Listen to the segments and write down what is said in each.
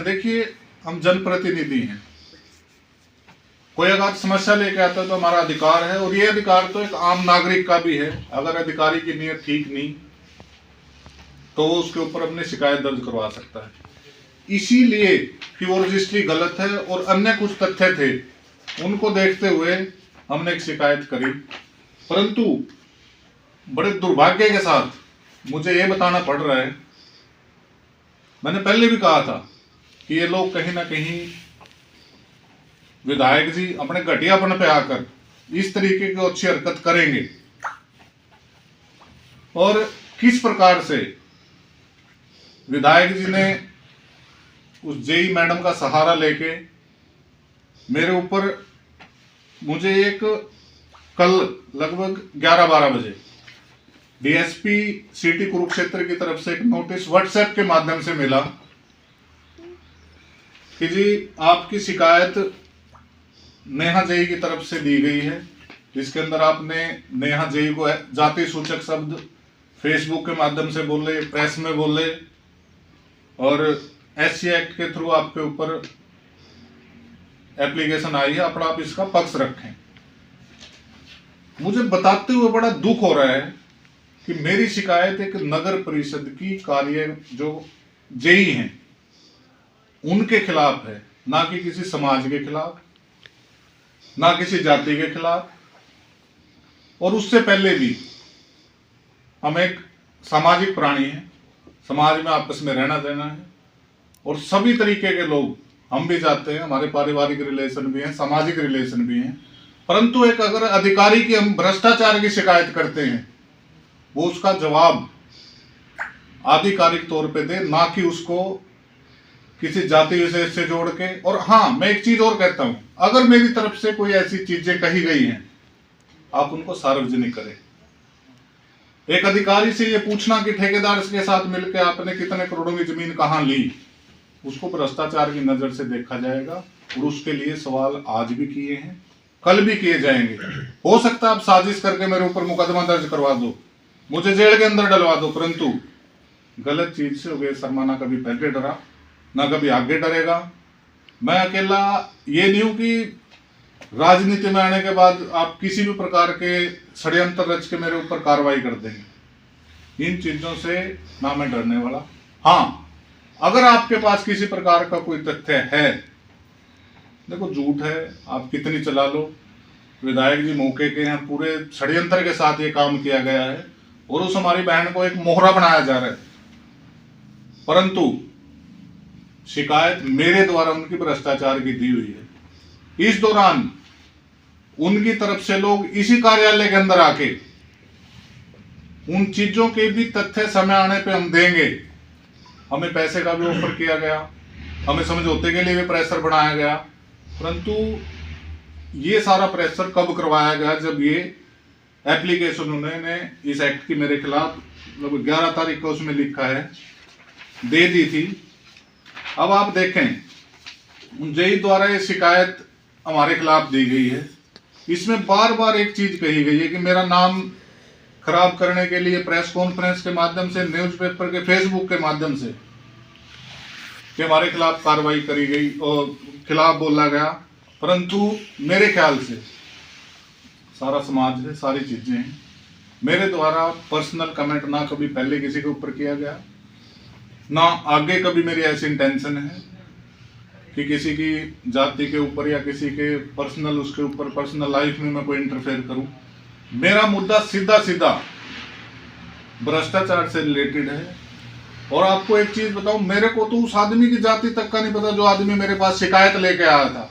देखिए, हम जनप्रतिनिधि हैं। कोई अगर समस्या लेके आता है तो हमारा अधिकार है, और ये अधिकार तो एक आम नागरिक का भी है। अगर अधिकारी की नीयत ठीक नहीं तो वो उसके ऊपर अपनी शिकायत दर्ज करवा सकता है। इसीलिए कि वो रजिस्ट्री गलत है और अन्य कुछ तथ्य थे, उनको देखते हुए हमने एक शिकायत करी। परंतु बड़े दुर्भाग्य के साथ मुझे ये बताना पड़ रहा है, मैंने पहले भी कहा था कि ये लोग कहीं ना कहीं विधायक जी अपने घटियापन पे आकर इस तरीके की अच्छी हरकत करेंगे। और किस प्रकार से विधायक जी ने उस जेई मैडम का सहारा लेके मेरे ऊपर, मुझे एक कल लगभग 11-12 बजे डीएसपी सिटी कुरुक्षेत्र की तरफ से एक नोटिस व्हाट्सएप के माध्यम से मिला कि जी आपकी शिकायत नेहा जेई की तरफ से दी गई है, जिसके अंदर आपने नेहा जेई को जाति सूचक शब्द फेसबुक के माध्यम से बोले, प्रेस में बोले, और एससी एक्ट के थ्रू आपके ऊपर एप्लीकेशन आई है, अपना आप इसका पक्ष रखें। मुझे बताते हुए बड़ा दुख हो रहा है कि मेरी शिकायत एक नगर परिषद की कार्य जो जेई हैं उनके खिलाफ है, ना कि किसी समाज के खिलाफ, ना किसी जाति के खिलाफ। और उससे पहले भी हम एक सामाजिक प्राणी हैं, समाज में आपस में रहना देना है, और सभी तरीके के लोग हम भी जाते हैं, हमारे पारिवारिक रिलेशन भी हैं, सामाजिक रिलेशन भी हैं। परंतु एक अगर अधिकारी की हम भ्रष्टाचार की शिकायत करते हैं, वो उसका जवाब आधिकारिक तौर पे दे, ना कि उसको किसी जाति विशेष से जोड़ के। और हाँ, मैं एक चीज और कहता हूं, अगर मेरी तरफ से कोई ऐसी चीजें कही गई हैं, आप उनको सार्वजनिक करें। एक अधिकारी से ये पूछना कि ठेकेदार के साथ मिलकर आपने कितने करोड़ों की जमीन कहां ली, उसको भ्रष्टाचार की नजर से देखा जाएगा, और उसके लिए सवाल आज भी किए हैं, कल भी किए जाएंगे। हो सकता है आप साजिश करके मेरे ऊपर मुकदमा दर्ज करवा दो, मुझे जेल के अंदर डलवा दो, परंतु गलत चीज से योगेश शर्मा ना कभी पहले डरा, ना कभी आगे डरेगा। मैं अकेला ये नहीं हूं कि राजनीति में आने के बाद आप किसी भी प्रकार के षड्यंत्र रच के मेरे ऊपर कार्रवाई कर देंगे। इन चीजों से ना मैं डरने वाला। हाँ, अगर आपके पास किसी प्रकार का कोई तथ्य है, देखो झूठ है, आप कितनी चला लो, विधायक जी मौके के हैं, पूरे षड्यंत्र के साथ ये काम किया गया है, और उस हमारी बहन को एक मोहरा बनाया जा रहा है। परंतु शिकायत मेरे द्वारा उनकी भ्रष्टाचार की दी हुई है। इस दौरान उनकी तरफ से लोग इसी कार्यालय के अंदर आके उन चीजों के भी तथ्य समय आने पे हम देंगे। हमें पैसे का भी ऑफर किया गया, हमें समझौते के लिए भी प्रेशर बनाया गया, परंतु ये सारा प्रेशर कब करवाया गया, जब ये एप्लीकेशन उन्होंने इस एक्ट की मेरे खिलाफ लगभग 11 तारीख को उसमें लिखा है, दे दी थी। अब आप देखें, जेई द्वारा ये शिकायत हमारे खिलाफ दी गई है। इसमें बार बार एक चीज कही गई है कि मेरा नाम खराब करने के लिए प्रेस कॉन्फ्रेंस के माध्यम से, न्यूज़पेपर के, फेसबुक के माध्यम से कि हमारे खिलाफ कार्रवाई करी गई और खिलाफ बोला गया। परंतु मेरे ख्याल से सारा समाज है, सारी चीजें हैं, मेरे द्वारा पर्सनल कमेंट ना कभी पहले किसी के ऊपर किया गया, ना आगे कभी मेरी ऐसी इंटेंशन है कि किसी की जाति के ऊपर या किसी के पर्सनल, उसके ऊपर पर्सनल लाइफ में मैं कोई इंटरफेयर करूं। मेरा मुद्दा सीधा सीधा भ्रष्टाचार से रिलेटेड है। और आपको एक चीज बताऊं, मेरे को तो उस आदमी की जाति तक का नहीं पता जो आदमी मेरे पास शिकायत लेके आया था।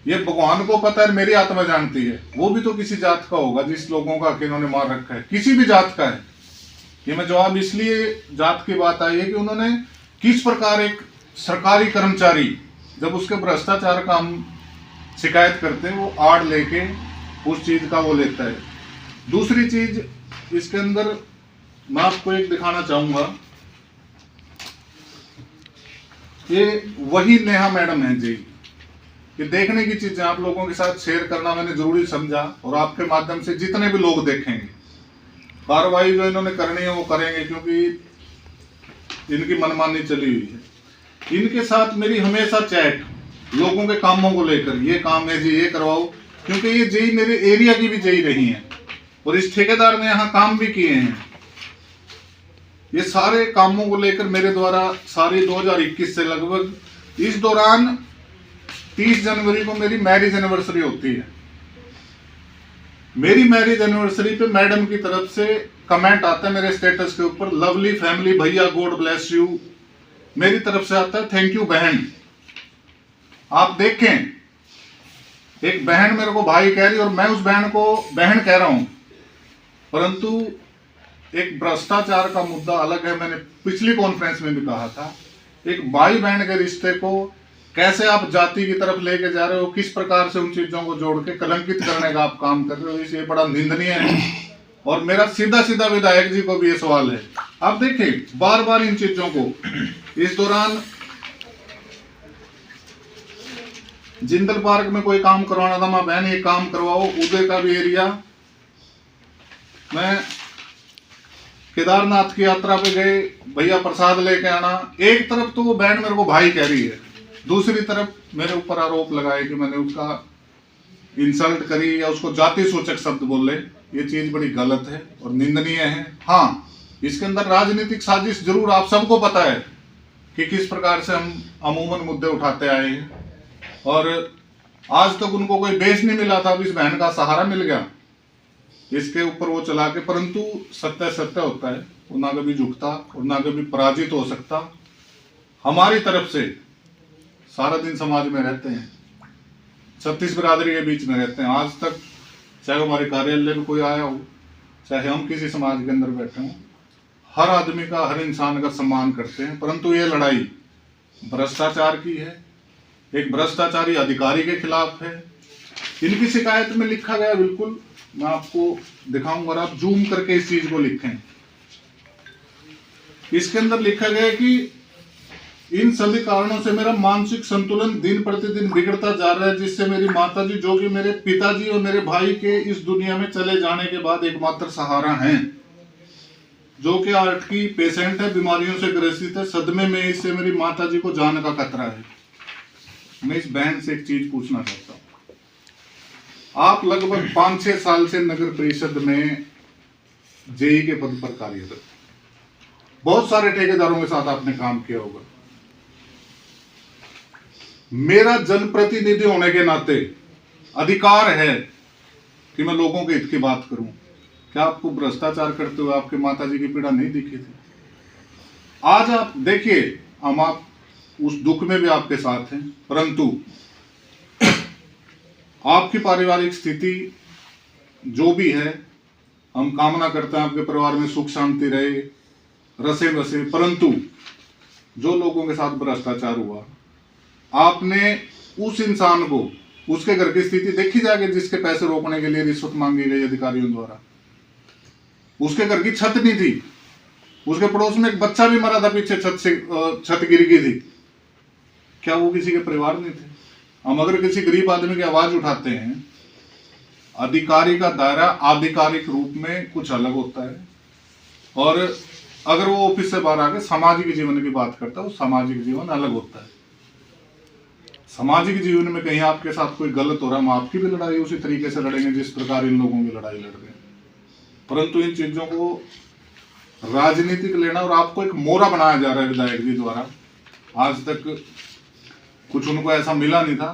ये भगवान को पता है, मेरी आत्मा जानती है, वो भी तो किसी जात का होगा जिस लोगों का इन्होंने मार रखा है, किसी भी जात का है। ये मैं जवाब इसलिए जात की बात आई है कि उन्होंने किस प्रकार एक सरकारी कर्मचारी जब उसके भ्रष्टाचार का हम शिकायत करते हैं, वो आड़ लेके उस चीज का वो लेता है। दूसरी चीज इसके अंदर मैं आपको एक दिखाना चाहूंगा, ये वही नेहा मैडम है जी। ये देखने की चीजें आप लोगों के साथ शेयर करना मैंने जरूरी समझा, और आपके माध्यम से जितने भी लोग देखेंगे, कार्रवाई जो इन्होंने करनी है वो करेंगे, क्योंकि इनकी मनमानी चली हुई है। इनके साथ मेरी हमेशा चैट, लोगों के कामों को लेकर, ये काम है जी, ये करवाओ, क्योंकि ये जेई मेरे एरिया की भी जेई रही हैं और इस ठेकेदार ने यहाँ काम भी किए हैं। ये सारे कामों को लेकर मेरे द्वारा सारी 2021 से लगभग, इस दौरान 30 जनवरी को मेरी मैरिज एनिवर्सरी होती है। मेरी मैरिज एनिवर्सरी पे मैडम की तरफ से कमेंट आता है मेरे स्टेटस के ऊपर, लवली फैमिली भैया, गॉड ब्लेस यू। मेरी तरफ से आता है थैंक यू बहन। आप देखें, एक बहन मेरे को भाई कह रही और मैं उस बहन को बहन कह रहा हूं, परंतु एक भ्रष्टाचार का मुद्दा अलग है। मैंने पिछली कॉन्फ्रेंस में भी कहा था, एक भाई बहन के रिश्ते को कैसे आप जाति की तरफ लेके जा रहे हो, किस प्रकार से उन चीजों को जोड़ के कलंकित करने का आप काम कर रहे हो, इसलिए बड़ा निंदनीय है। और मेरा सीधा सीधा विधायक जी को भी ये सवाल है, आप देखें बार बार इन चीजों को, इस दौरान जिंदल पार्क में कोई काम करवाना था, मां बहन ये काम करवाओ, उदय का भी एरिया, मैं केदारनाथ की यात्रा पे गए, भैया प्रसाद लेके आना। एक तरफ तो वो बहन मेरे को भाई कह रही है, दूसरी तरफ मेरे ऊपर आरोप लगाए कि मैंने उसका इंसल्ट करी या उसको जाति सूचक शब्द बोले। ये चीज बड़ी गलत है और निंदनीय है। हाँ, इसके अंदर राजनीतिक साजिश जरूर, आप सबको पता है कि किस प्रकार से हम अमूमन मुद्दे उठाते आए हैं और आज तक उनको कोई बेस नहीं मिला था। अब इस बहन का सहारा मिल गया, इसके ऊपर वो चला के, परंतु सत्य सत्य होता है, वो ना कभी झुकता और ना कभी पराजित हो सकता। हमारी तरफ से सारा दिन समाज में रहते हैं, 36 बिरादरी के बीच में रहते हैं। आज तक चाहे हमारे कार्यालय में कोई आया हो, चाहे हम किसी समाज के अंदर बैठे हों, हर आदमी का, हर इंसान का सम्मान करते हैं। परंतु ये लड़ाई भ्रष्टाचार की है, एक भ्रष्टाचारी अधिकारी के खिलाफ है। इनकी शिकायत में लिखा गया, बिल्कुल मैं आपको दिखाऊंगा और आप जूम करके इस चीज को लिखें। इसके अंदर लिखा गया कि इन सभी कारणों से मेरा मानसिक संतुलन दिन प्रतिदिन बिगड़ता जा रहा है, जिससे मेरी माताजी, जो कि मेरे पिताजी और मेरे भाई के इस दुनिया में चले जाने के बाद एकमात्र सहारा हैं, जो कि हार्ट की पेशेंट है, बीमारियों से ग्रसित है, सदमे में, इससे मेरी माताजी को जान का खतरा है। मैं इस बहन से एक चीज पूछना चाहता हूं, आप लगभग 5-6 साल से नगर परिषद में जेई के पद पर कार्यरत, बहुत सारे ठेकेदारों के साथ आपने काम किया होगा। मेरा जनप्रतिनिधि होने के नाते अधिकार है कि मैं लोगों के हित की बात करूं। क्या आपको भ्रष्टाचार करते हुए आपके माताजी की पीड़ा नहीं दिखी थी? आज आप देखिए, हम आप उस दुख में भी आपके साथ हैं, परंतु आपकी पारिवारिक स्थिति जो भी है, हम कामना करते हैं आपके परिवार में सुख शांति रहे, रसे बसे। परंतु जो लोगों के साथ भ्रष्टाचार हुआ, आपने उस इंसान को, उसके घर की स्थिति देखी जाएगी जिसके पैसे रोकने के लिए रिश्वत मांगी गई अधिकारियों द्वारा। उसके घर की छत नहीं थी, उसके पड़ोस में एक बच्चा भी मरा था, पीछे छत गिर गई थी। क्या वो किसी के परिवार में थे? हम अगर किसी गरीब आदमी की आवाज उठाते हैं, अधिकारी का दायरा आधिकारिक रूप में कुछ अलग होता है, और अगर वो ऑफिस से बाहर आके सामाजिक जीवन की बात करता है, वो सामाजिक जीवन अलग होता है। सामाजिक जीवन में कहीं आपके साथ कोई गलत हो रहा है, हम आपकी भी लड़ाई उसी तरीके से लड़ेंगे जिस प्रकार इन लोगों की लड़ाई लड़ रहे हैं। परंतु इन चीजों को राजनीतिक लेना, और आपको एक मोहरा बनाया जा रहा है विधायक जी द्वारा। आज तक कुछ उनको ऐसा मिला नहीं था,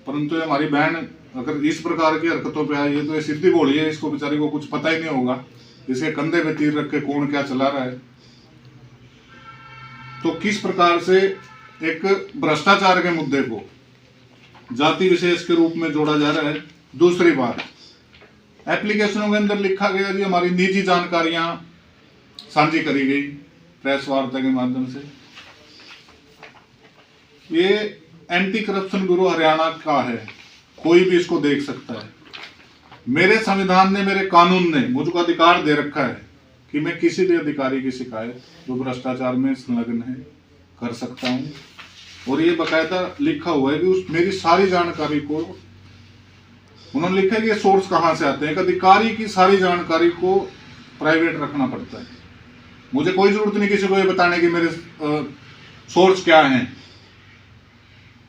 परंतु हमारी बहन अगर इस प्रकार की हरकतों पे आई है तो ये सिद्धि बोली है, इसको बेचारी को कुछ पता ही नहीं होगा, इसके कंधे पे तीर रख के कौन क्या चला रहा है। तो किस प्रकार से एक भ्रष्टाचार के मुद्दे को जाति विशेष के रूप में जोड़ा जा रहा है। दूसरी बात, एप्लीकेशनों के अंदर लिखा गया जी हमारी निजी जानकारियां साझी करी गई प्रेस वार्ता के माध्यम से। ये एंटी करप्शन ब्यूरो हरियाणा का है, कोई भी इसको देख सकता है। मेरे संविधान ने, मेरे कानून ने मुझको अधिकार दे रखा है कि मैं किसी भी अधिकारी की शिकायत जो भ्रष्टाचार में संलग्न है कर सकता हूं। और ये बकायदा लिखा हुआ है कि उस मेरी सारी जानकारी को, उन्होंने लिखा है कि ये सोर्स कहां से आते हैं। एक अधिकारी की सारी जानकारी को प्राइवेट रखना पड़ता है। मुझे कोई जरूरत नहीं किसी को ये बताने की मेरे सोर्स क्या हैं।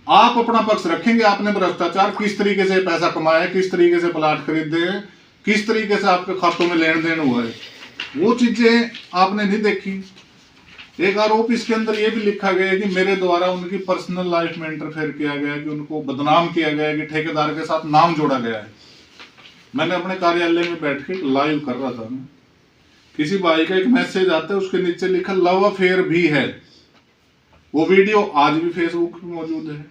आप अपना पक्ष रखेंगे, आपने भ्रष्टाचार किस तरीके से पैसा कमाया है, किस तरीके से प्लाट खरीदे हैं, किस तरीके से आपके खातों में लेन देन हुआ है, वो चीजें आपने नहीं देखी। एक आरोप इसके अंदर ये भी लिखा गया है कि मेरे द्वारा उनकी पर्सनल लाइफ में इंटरफेयर किया गया है, कि उनको बदनाम किया गया है, कि ठेकेदार के साथ नाम जोड़ा गया है। मैंने अपने कार्यालय में बैठ के लाइव कर रहा था, मैं किसी भाई का एक मैसेज आता है, उसके नीचे लिखा लव अफेयर भी है। वो वीडियो आज भी फेसबुक पे मौजूद है।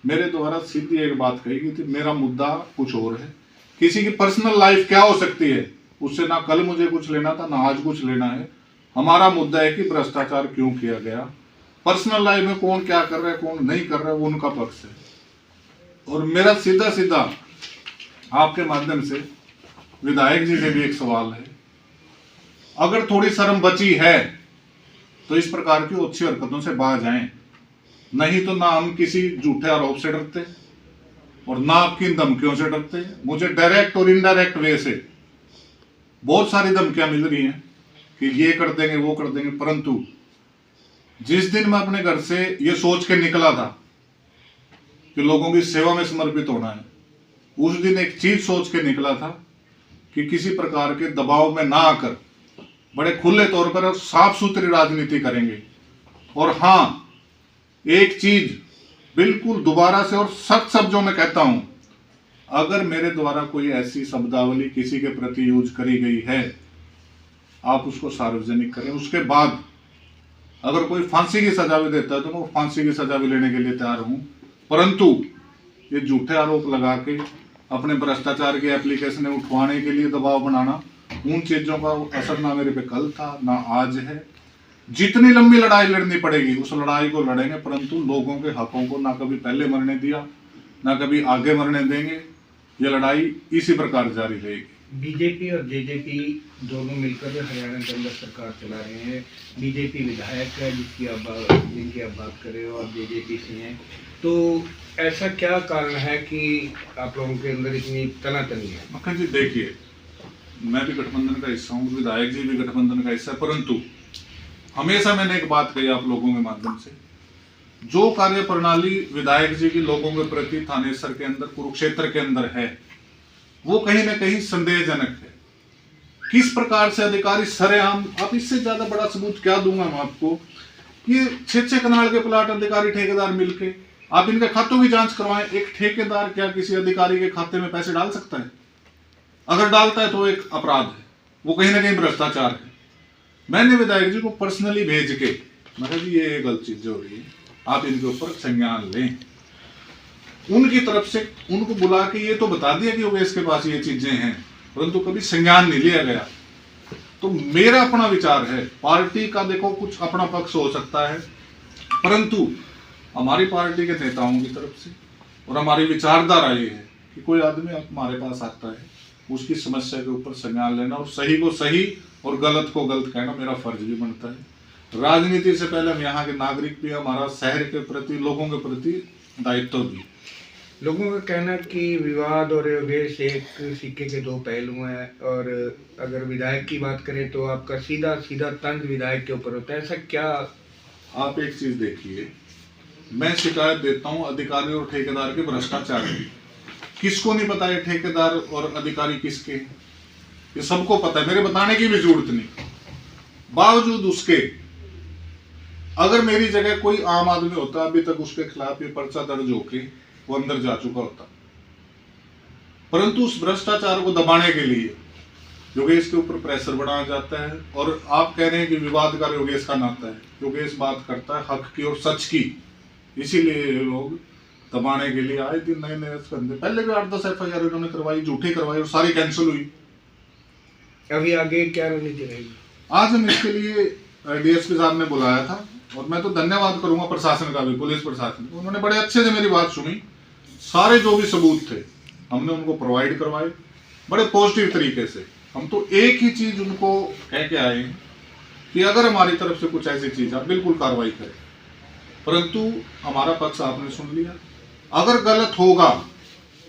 मेरे द्वारा सीधी एक बात कही गई थी, मेरा मुद्दा कुछ और है, किसी की पर्सनल लाइफ क्या हो सकती है उससे ना कल मुझे कुछ लेना था ना आज कुछ लेना है। हमारा मुद्दा है कि भ्रष्टाचार क्यों किया गया, पर्सनल लाइफ में कौन क्या कर रहा है कौन नहीं कर रहा है वो उनका पक्ष है। और मेरा सीधा सीधा आपके माध्यम से विधायक जी से भी एक सवाल है, अगर थोड़ी शर्म बची है तो इस प्रकार की अच्छी हरकतों से बाज आए, नहीं तो ना हम किसी झूठे आरोप से डरते और ना आपकी धमकियों से डरते। मुझे डायरेक्ट और इनडायरेक्ट वे से बहुत सारी धमकियां मिल रही हैं कि ये कर देंगे वो कर देंगे, परंतु जिस दिन मैं अपने घर से ये सोच के निकला था कि लोगों की सेवा में समर्पित होना है, उस दिन एक चीज सोच के निकला था कि किसी प्रकार के दबाव में ना आकर बड़े खुले तौर पर साफ सुथरी राजनीति करेंगे। और हाँ, एक चीज बिल्कुल दोबारा से और सख्त शब्दों में कहता हूं, अगर मेरे द्वारा कोई ऐसी शब्दावली किसी के प्रति यूज करी गई है, आप उसको सार्वजनिक करें। उसके बाद अगर कोई फांसी की सजा भी देता है तो मैं फांसी की सजा भी लेने के लिए तैयार हूं, परंतु ये झूठे आरोप लगा के अपने भ्रष्टाचार की एप्लीकेशन उठवाने के लिए दबाव बनाना, उन चीजों का असर ना मेरे पे कल था ना आज है। जितनी लंबी लड़ाई लड़नी पड़ेगी उस लड़ाई को लड़ेंगे, परंतु लोगों के हकों को ना कभी पहले मरने दिया ना कभी आगे मरने देंगे। ये लड़ाई इसी प्रकार जारी रहेगी। बीजेपी और जेजेपी दोनों मिलकर हरियाणा के अंदर सरकार चला रहे हैं। बीजेपी विधायक है जिनकी आप बात कर रहे हो और जेजेपी से हैं, तो ऐसा क्या कारण है कि आप लोगों के अंदर इतनी तनातनी है? मक्खन जी देखिए, मैं भी गठबंधन का हिस्सा हूँ, विधायक जी भी गठबंधन का हिस्सा है, परंतु हमेशा मैंने एक बात कही आप लोगों के माध्यम से, जो कार्य प्रणाली विधायक जी की लोगों के प्रति थानेसर के अंदर कुरुक्षेत्र के अंदर है वो कहीं ना कहीं संदेहजनक है। किस प्रकार से अधिकारी सरेआम, आप इससे ज्यादा बड़ा सबूत क्या दूंगा मैं आपको, ये 6-6 कनाल के प्लाट अधिकारी ठेकेदार मिलके आप इनके खातों की जांच करवाएं। एक ठेकेदार क्या किसी अधिकारी के खाते में पैसे डाल सकता है? अगर डालता है तो एक अपराध है, वो कहीं ना कहीं भ्रष्टाचार है। मैंने विधायक जी को पर्सनली भेज के मैं कहा जी ये गलत चीज हो रही है, आप इनके ऊपर संज्ञान लें। उनकी तरफ से उनको बुला के ये तो बता दिया कि योगेश के पास ये चीजें हैं, परंतु कभी संज्ञान नहीं लिया गया। तो मेरा अपना विचार है, पार्टी का देखो कुछ अपना पक्ष हो सकता है, परंतु हमारी पार्टी के नेताओं की तरफ से और हमारी विचारधारा ये है कि कोई आदमी हमारे पास आता है उसकी समस्या के ऊपर संज्ञान लेना और सही को सही और गलत को गलत कहना मेरा फर्ज भी बनता है। राजनीति से पहले हम यहाँ के नागरिक भी, हमारा शहर के प्रति लोगों के प्रति दायित्व भी। लोगों का कहना है कि विवाद और योगेश एक सिक्के के दो पहलू हैं, और अगर विधायक की बात करें तो आपका सीधा सीधा तंज विधायक के ऊपर होता है, ऐसा क्या? आप एक चीज देखिए, मैं शिकायत देता हूं अधिकारी और ठेकेदार के भ्रष्टाचार की। किसको नहीं पता है ठेकेदार और अधिकारी किसके? ये सबको पता है, मेरे बताने की भी जरूरत नहीं। बावजूद उसके अगर मेरी जगह कोई आम आदमी होता अभी तक उसके खिलाफ ये पर्चा दर्ज होके वो अंदर जा चुका होता, परंतु उस भ्रष्टाचार को दबाने के लिए योगेश के ऊपर प्रेशर बढ़ाया जाता है। और आप कह रहे हैं कि विवाद का योगेश का नाता है, योगेश बात करता है हक की और सच की, इसीलिए लोग दबाने के लिए आए दिन नए नए फंदे। पहले भी 8-10 FIR इन्होंने करवाई, झूठी करवाई और सारी कैंसिल हुई। अभी आगे क्या रणनीति रहेगी? आज हम इसके लिए DSP साहब ने बुलाया था और मैं तो धन्यवाद करूंगा प्रशासन का भी, पुलिस प्रशासन, उन्होंने बड़े अच्छे से मेरी बात सुनी। सारे जो भी सबूत थे हमने उनको प्रोवाइड करवाए बड़े पॉजिटिव तरीके से। हम तो एक ही चीज उनको कह के आए हैं कि अगर हमारी तरफ से कुछ ऐसी चीज आप बिल्कुल कार्रवाई करें, परंतु हमारा पक्ष आपने सुन लिया। अगर गलत होगा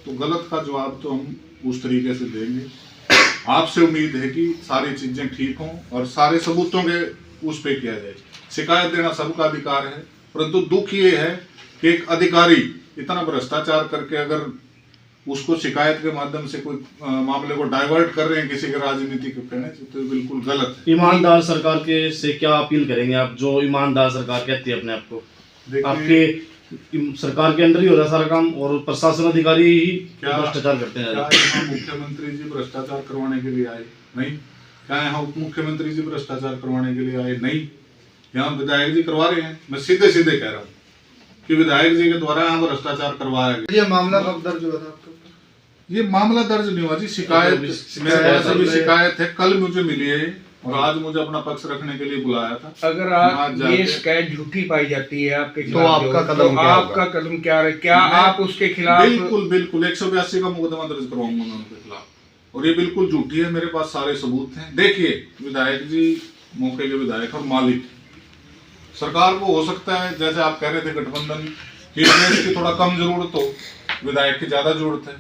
तो गलत का जवाब तो हम उस तरीके से देंगे। आपसे उम्मीद है कि सारी चीजें ठीक हों और सारे सबूतों के उस पे किया जाए। शिकायत देना सबका अधिकार है, परंतु दुख ये है कि एक अधिकारी इतना भ्रष्टाचार करके अगर उसको शिकायत के माध्यम से कोई मामले को डाइवर्ट कर रहे हैं किसी के राजनीति के कहने से, तो बिल्कुल गलत है। ईमानदार सरकार के से क्या अपील करेंगे आप, जो ईमानदार सरकार कहती है अपने आप को? देखिए, आपके सरकार के अंदर ही हो रहा है सारा काम और प्रशासन अधिकारी ही क्या भ्रष्टाचार करते हैं? क्या यहाँ मुख्यमंत्री जी भ्रष्टाचार करवाने के लिए आए? नहीं। क्या यहाँ उप मुख्यमंत्री जी भ्रष्टाचार करवाने के लिए आए? नहीं। यहाँ विधायक जी करवा रहे हैं। मैं सीधे सीधे कह रहा हूँ कि विधायक जी के द्वारा यहाँ भ्रष्टाचार करवाया गया। ये मामला कब दर्ज हुआ था आपके ऊपर? ये मामला दर्ज नहीं हुआ जी, शिकायत मेरे पास अभी शिकायत है, कल मुझे मिली है और आज मुझे अपना पक्ष रखने के लिए बुलाया था। अगर आज आप जाके- ये शिकायत झूठी पाई जाती है आपके तो खिलाफ, आपका जो- कदम तो क्या आपका कदम क्या है? क्या मैं- आप उसके खिलाफ? बिल्कुल बिल्कुल 182 का मुकदमा दर्ज करवाऊंगा मैं उनके खिलाफ, और ये बिल्कुल झूठी है। मेरे पास सारे सबूत हैं। देखिए, विधायक जी मौके के विधायक और मालिक, सरकार को हो सकता है जैसे आप कह रहे थे गठबंधन की की थोड़ा कम जरूरत हो, विधायक की ज्यादा जरूरत है,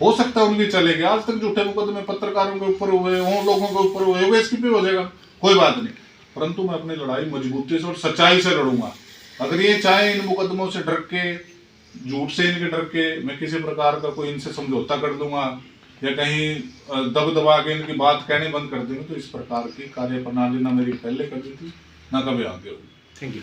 हो सकता है उनकी चलेगी। आज तक झूठे मुकदमे पत्रकारों के ऊपर हुए हों, लोगों के ऊपर हुए होंगे, इसकी भी हो जाएगा, कोई बात नहीं। परंतु मैं अपनी लड़ाई मजबूती से और सच्चाई से लड़ूंगा। अगर ये चाहे इन मुकदमों से डर के, झूठ से इनके डर के मैं किसी प्रकार का कोई इनसे समझौता कर दूंगा या कहीं दब दबा के इनकी बात कहने बंद कर दूंगी, तो इस प्रकार की कार्यप्रणाली ना मेरी पहले कभी थी ना कभी आगे होगी। Thank you.